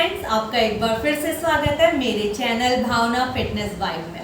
Friends, आपका एक बार फिर से स्वागत है मेरे चैनल भावना फिटनेस वाइब में।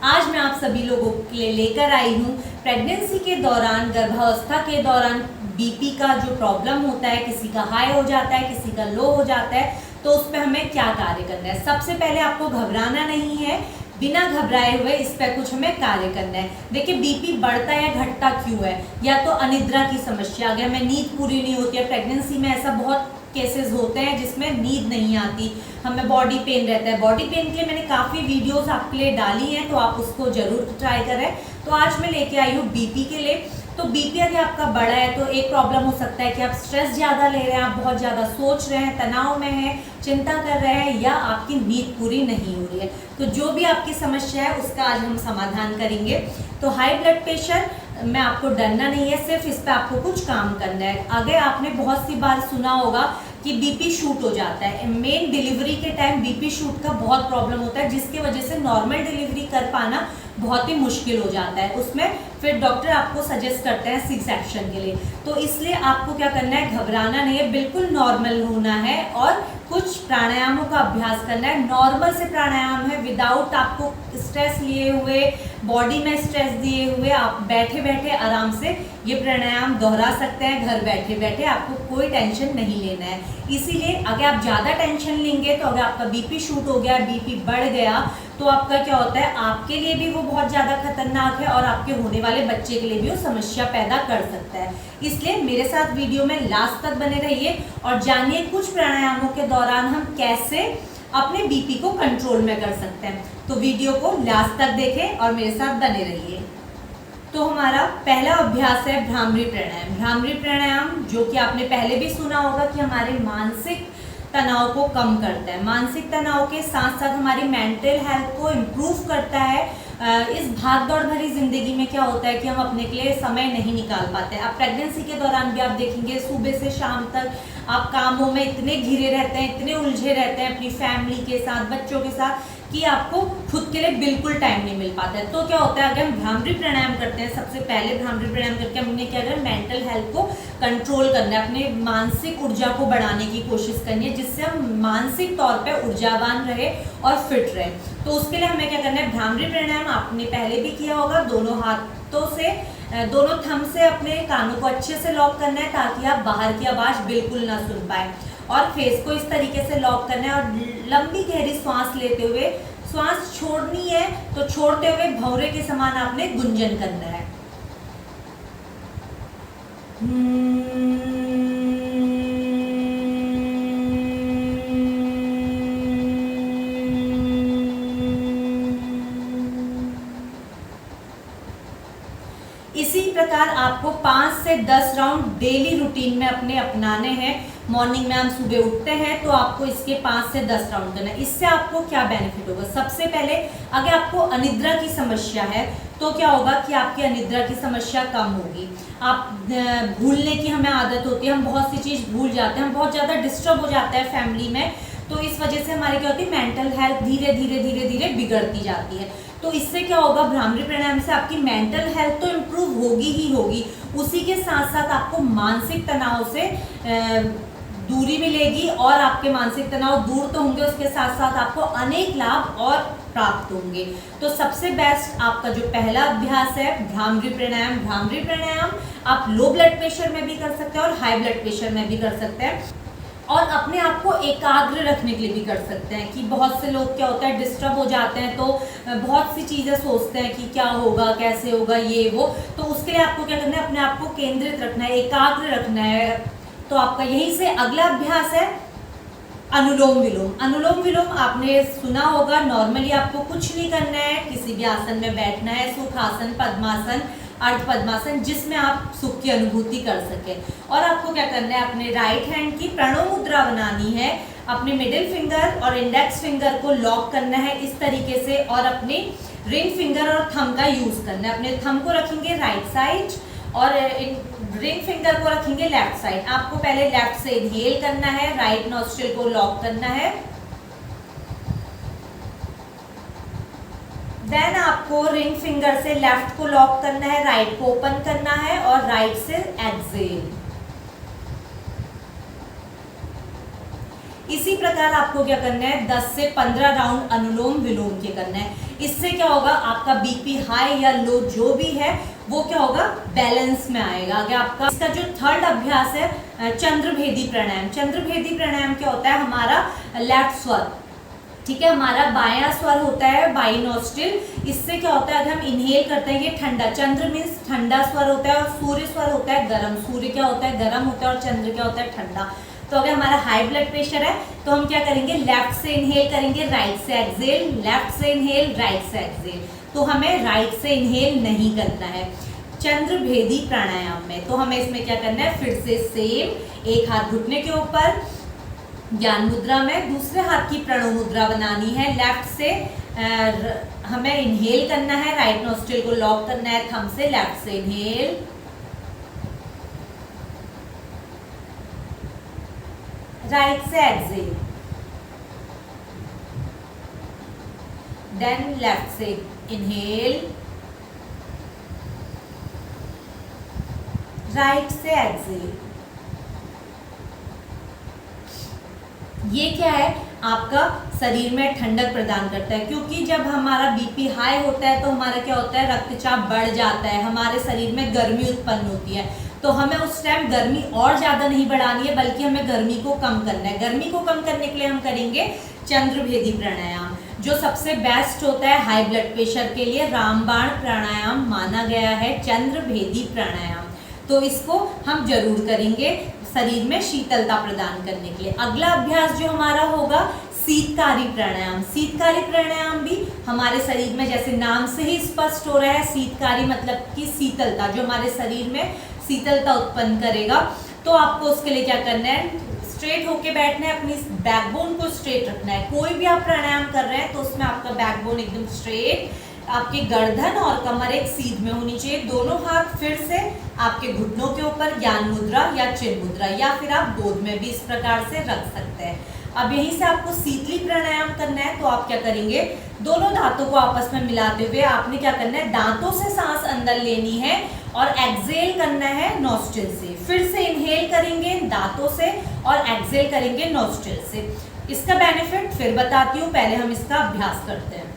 आज मैं आप सभी लोगों के लिए लेकर आई हूँ प्रेगनेंसी के दौरान, गर्भावस्था के दौरान बीपी का जो प्रॉब्लम होता है, किसी का हाई हो जाता है, किसी का लो हो जाता है, तो उस पर हमें क्या कार्य करना है। सबसे पहले आपको घबराना नहीं है, बिना घबराए हुए इस पर कुछ हमें कार्य करना है। देखिए, बीपी बढ़ता या घटता क्यों है? या तो अनिद्रा की समस्या, अगर हमें नींद पूरी नहीं होती है, प्रेगनेंसी में ऐसा बहुत केसेस होते हैं जिसमें नींद नहीं आती, हमें बॉडी पेन रहता है। बॉडी पेन के लिए मैंने काफ़ी वीडियोस आपके लिए डाली हैं, तो आप उसको ज़रूर ट्राई करें। तो आज मैं लेके आई हूँ बीपी के लिए। तो बीपी अगर आपका बड़ा है तो एक प्रॉब्लम हो सकता है कि आप स्ट्रेस ज़्यादा ले रहे हैं, आप बहुत ज़्यादा सोच रहे हैं, तनाव में हैं, चिंता कर रहे हैं, या आपकी नींद पूरी नहीं हो रही है। तो जो भी आपकी समस्या है उसका आज हम समाधान करेंगे। तो हाई ब्लड प्रेशर में आपको डरना नहीं है, सिर्फ इस पर आपको कुछ काम करना है। अगर आपने बहुत सी बार सुना होगा कि बीपी शूट हो जाता है, मेन डिलीवरी के टाइम बीपी शूट का बहुत प्रॉब्लम होता है, जिसकी वजह से नॉर्मल डिलीवरी कर पाना बहुत ही मुश्किल हो जाता है। उसमें फिर डॉक्टर आपको सजेस्ट करते हैं सी सेक्शन के लिए। तो इसलिए आपको क्या करना है, घबराना नहीं है, बिल्कुल नॉर्मल होना है और कुछ प्राणायामों का अभ्यास करना है। नॉर्मल से प्राणायाम है, विदाउट आपको स्ट्रेस लिए हुए, बॉडी में स्ट्रेस दिए हुए, आप बैठे बैठे आराम से ये प्राणायाम दोहरा सकते हैं घर बैठे बैठे। आपको कोई टेंशन नहीं लेना है। इसीलिए अगर आप ज़्यादा टेंशन लेंगे, तो अगर आपका बीपी शूट हो गया, बीपी बढ़ गया, तो आपका क्या होता है, आपके लिए भी वो बहुत ज़्यादा खतरनाक है और आपके होने वाले बच्चे के लिए भी वो समस्या पैदा कर सकता है। इसलिए मेरे साथ वीडियो में लास्ट तक बने रहिए और जानिए कुछ प्राणायामों के दौरान हम कैसे अपने बीपी को कंट्रोल में कर सकते हैं। तो वीडियो को लास्ट तक देखें और मेरे साथ बने रहिए। तो हमारा पहला अभ्यास है भ्रामरी प्राणायाम। भ्रामरी प्राणायाम जो कि आपने पहले भी सुना होगा कि हमारे मानसिक तनाव को कम करता है, मानसिक तनाव के साथ साथ हमारी मेंटल हेल्थ को इम्प्रूव करता है। इस भाग दौड़ भरी जिंदगी में क्या होता है कि हम अपने के लिए समय नहीं निकाल पाते। आप प्रेगनेंसी के दौरान भी आप देखेंगे, सुबह से शाम तक आप कामों में इतने घिरे रहते हैं, इतने उलझे रहते हैं अपनी फैमिली के साथ, बच्चों के साथ, कि आपको खुद के लिए बिल्कुल टाइम नहीं मिल पाता है। तो क्या होता है, अगर हम भ्रामरी प्राणायाम करते हैं, सबसे पहले भ्रामरी प्राणायाम करके हमने क्या करना, मेंटल हेल्थ को कंट्रोल करना है, अपने मानसिक ऊर्जा को बढ़ाने की कोशिश करनी है, जिससे हम मानसिक तौर पे ऊर्जावान रहे और फिट रहे। तो उसके लिए हमें क्या करना है, भ्रामरी प्राणायाम आपने पहले भी किया होगा। दोनों हाथों से, दोनों थंब से अपने कानों को अच्छे से लॉक करना है, ताकि आप बाहर की आवाज़ बिल्कुल ना सुन पाए, और फेस को इस तरीके से लॉक करना है और लंबी गहरी सांस लेते हुए, सांस छोड़नी है तो छोड़ते हुए भंवरे के समान आपने गुंजन करना है। इसी प्रकार आपको 5 से 10 राउंड डेली रूटीन में अपने अपनाने हैं। मॉर्निंग में हम सुबह उठते हैं तो आपको इसके 5 से 10 राउंड करना है। इससे आपको क्या बेनिफिट होगा? सबसे पहले, अगर आपको अनिद्रा की समस्या है तो क्या होगा कि आपकी अनिद्रा की समस्या कम होगी। आप भूलने की हमें आदत होती है, हम बहुत सी चीज़ भूल जाते हैं, हम बहुत ज़्यादा डिस्टर्ब हो जाते हैं फैमिली में, तो इस वजह से हमारी क्या होती है, मेंटल हेल्थ धीरे धीरे धीरे धीरे बिगड़ती जाती है। तो इससे क्या होगा, भ्रामरी प्राणायाम से आपकी मेंटल हेल्थ तो इम्प्रूव होगी ही होगी, उसी के साथ साथ आपको मानसिक तनाव से दूरी मिलेगी, और आपके मानसिक तनाव दूर तो होंगे, उसके साथ साथ आपको अनेक लाभ और प्राप्त होंगे। तो सबसे बेस्ट आपका जो पहला अभ्यास है भ्रामरी प्राणायाम। भ्रामरी प्राणायाम आप लो ब्लड प्रेशर में भी कर सकते हैं और हाई ब्लड प्रेशर में भी कर सकते हैं, और अपने आप को एकाग्र रखने के लिए भी कर सकते हैं। कि बहुत से लोग क्या होता है, डिस्टर्ब हो जाते हैं, तो बहुत सी चीज़ें सोचते हैं कि क्या होगा, कैसे होगा, ये वो। तो उसके लिए आपको क्या करना है, अपने आप को केंद्रित रखना है, एकाग्र रखना है। तो आपका यहीं से अगला अभ्यास है अनुलोम विलोम। अनुलोम विलोम आपने सुना होगा। नॉर्मली आपको कुछ नहीं करना है, किसी भी आसन में बैठना है, सुखासन, पद्मासन, अर्ध पद्मासन, जिसमें आप सुख की अनुभूति कर सके। और आपको क्या करना है, अपने राइट हैंड की प्रणव मुद्रा बनानी है, अपने मिडिल फिंगर और इंडेक्स फिंगर को लॉक करना है इस तरीके से, और अपने रिंग फिंगर और थंब का यूज करना है। अपने थंब को रखेंगे राइट साइड और रिंग फिंगर को रखेंगे लेफ्ट साइड। आपको पहले लेफ्ट से इनहेल करना है, राइट नॉस्ट्रिल को लॉक करना है, देन आपको रिंग फिंगर से लेफ्ट को लॉक करना है, राइट को ओपन करना है और राइट से एक्सहेल। इसी प्रकार आपको क्या करना है, 10 से 15 राउंड अनुलोम विलोम के करना है। इससे क्या होगा, आपका बीपी हाई या लो जो भी है वो क्या होगा, बैलेंस में आएगा। आगे आपका इसका जो थर्ड अभ्यास है चंद्रभेदी प्राणायाम। चंद्रभेदी प्राणायाम क्या होता है, हमारा लेफ्ट स्वर, ठीक है, हमारा बायां स्वर होता है बाई नोस्ट्रिल। इससे क्या होता है, अगर हम इनहेल करते हैं, ये ठंडा, चंद्र मीन्स ठंडा स्वर होता है और सूर्य स्वर होता है गर्म। सूर्य क्या होता है, गर्म होता है और चंद्र क्या होता है, ठंडा। तो अगर हमारा हाई ब्लड प्रेशर है तो हम क्या करेंगे, लेफ्ट से इनहेल करेंगे, राइट से एक्सहेल, लेफ्ट से इनहेल, राइट से एक्सहेल। तो हमें राइट से इनहेल नहीं करना है चंद्रभेदी प्राणायाम में। तो हमें इसमें क्या करना है, फिर से सेम, एक हाथ घुटने के ऊपर ज्ञान मुद्रा में, दूसरे हाथ की प्रणव मुद्रा बनानी है। लेफ्ट से हमें इनहेल करना है, राइट नोस्ट्रिल को लॉक करना है थंब से, लेफ्ट से इनहेल, राइट से एक्सहेल, देन लेफ्ट से इनहेल, राइट से एक्सहेल। ये क्या है, आपका शरीर में ठंडक प्रदान करता है, क्योंकि जब हमारा बीपी हाई होता है तो हमारा क्या होता है, रक्तचाप बढ़ जाता है, हमारे शरीर में गर्मी उत्पन्न होती है। तो हमें उस टाइम गर्मी और ज़्यादा नहीं बढ़ानी है, बल्कि हमें गर्मी को कम करना है। गर्मी को कम करने के लिए हम करेंगे चंद्रभेदी प्राणायाम, जो सबसे बेस्ट होता है हाई ब्लड प्रेशर के लिए। रामबाण प्राणायाम माना गया है चंद्रभेदी प्राणायाम, तो इसको हम जरूर करेंगे शरीर में शीतलता प्रदान करने के लिए। अगला अभ्यास जो हमारा होगा शीतकारी प्राणायाम। शीतकारी प्राणायाम भी हमारे शरीर में, जैसे नाम से ही स्पष्ट हो रहा है, शीतकारी मतलब कि शीतलता, जो हमारे शरीर में शीतलता उत्पन्न करेगा। तो आपको उसके लिए क्या करना है, स्ट्रेट होके बैठना है, अपनी बैकबोन को स्ट्रेट रखना है। कोई भी आप प्राणायाम कर रहे हैं तो उसमें आपका बैकबोन एकदम स्ट्रेट, आपकी गर्दन और कमर एक सीध में होनी चाहिए। दोनों हाथ फिर से आपके घुटनों के ऊपर, ज्ञान मुद्रा या चिन्ह मुद्रा, या फिर आप गोद में भी इस प्रकार से रख सकते हैं। अब यहीं से आपको शीतली प्राणायाम करना है, तो आप क्या करेंगे, दोनों दांतों को आपस में मिलाते हुए आपने क्या करना है, दांतों से सांस अंदर लेनी है और एक्सहेल करना है नॉस्ट्रिल से। फिर से इनहेल करेंगे दांतों से और एक्सहेल करेंगे नॉस्ट्रिल से। इसका बेनिफिट फिर बताती हूँ, पहले हम इसका अभ्यास करते हैं।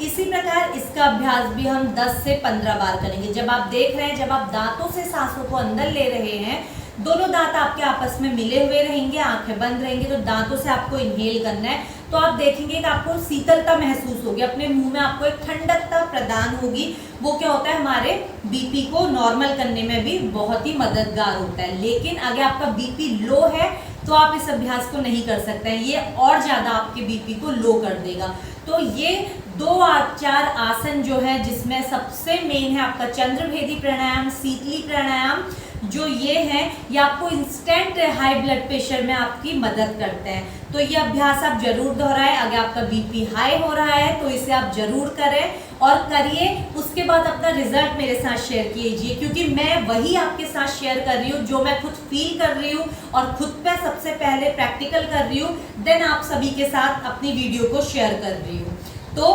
इसी प्रकार इसका अभ्यास भी हम 10 से 15 बार करेंगे। जब आप देख रहे हैं, जब आप दांतों से सांसों को अंदर ले रहे हैं, दोनों दांत आपके आपस में मिले हुए रहेंगे, आंखें बंद रहेंगी, तो दांतों से आपको इनहेल करना है। तो आप देखेंगे कि आपको शीतलता महसूस होगी, अपने मुंह में आपको एक ठंडकता प्रदान होगी। वो क्या होता है, हमारे बीपी को नॉर्मल करने में भी बहुत ही मददगार होता है। लेकिन अगर आपका बीपी लो है तो आप इस अभ्यास को नहीं कर सकते हैं, ये और ज़्यादा आपके बीपी को लो कर देगा। तो ये 2-4 आसन जो है, जिसमें सबसे मेन है आपका चंद्रभेदी प्राणायाम, शीतली प्राणायाम, जो ये है, ये आपको इंस्टेंट हाई ब्लड प्रेशर में आपकी मदद करते हैं। तो ये अभ्यास आप जरूर दोहराएं। अगर आपका बीपी हाई हो रहा है तो इसे आप जरूर करें और करिए। उसके बाद अपना रिजल्ट मेरे साथ शेयर कीजिए, क्योंकि मैं वही आपके साथ शेयर कर रही हूँ जो मैं खुद फील कर रही हूँ और खुद पे सबसे पहले प्रैक्टिकल कर रही हूँ, देन आप सभी के साथ अपनी वीडियो को शेयर कर रही हूँ। तो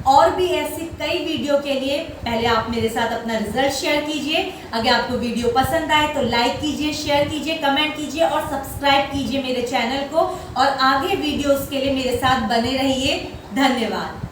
और भी ऐसी कई वीडियो के लिए पहले आप मेरे साथ अपना रिजल्ट शेयर कीजिए। अगर आपको वीडियो पसंद आए तो लाइक कीजिए, शेयर कीजिए, कमेंट कीजिए और सब्सक्राइब कीजिए मेरे चैनल को। और आगे वीडियोस के लिए मेरे साथ बने रहिए। धन्यवाद।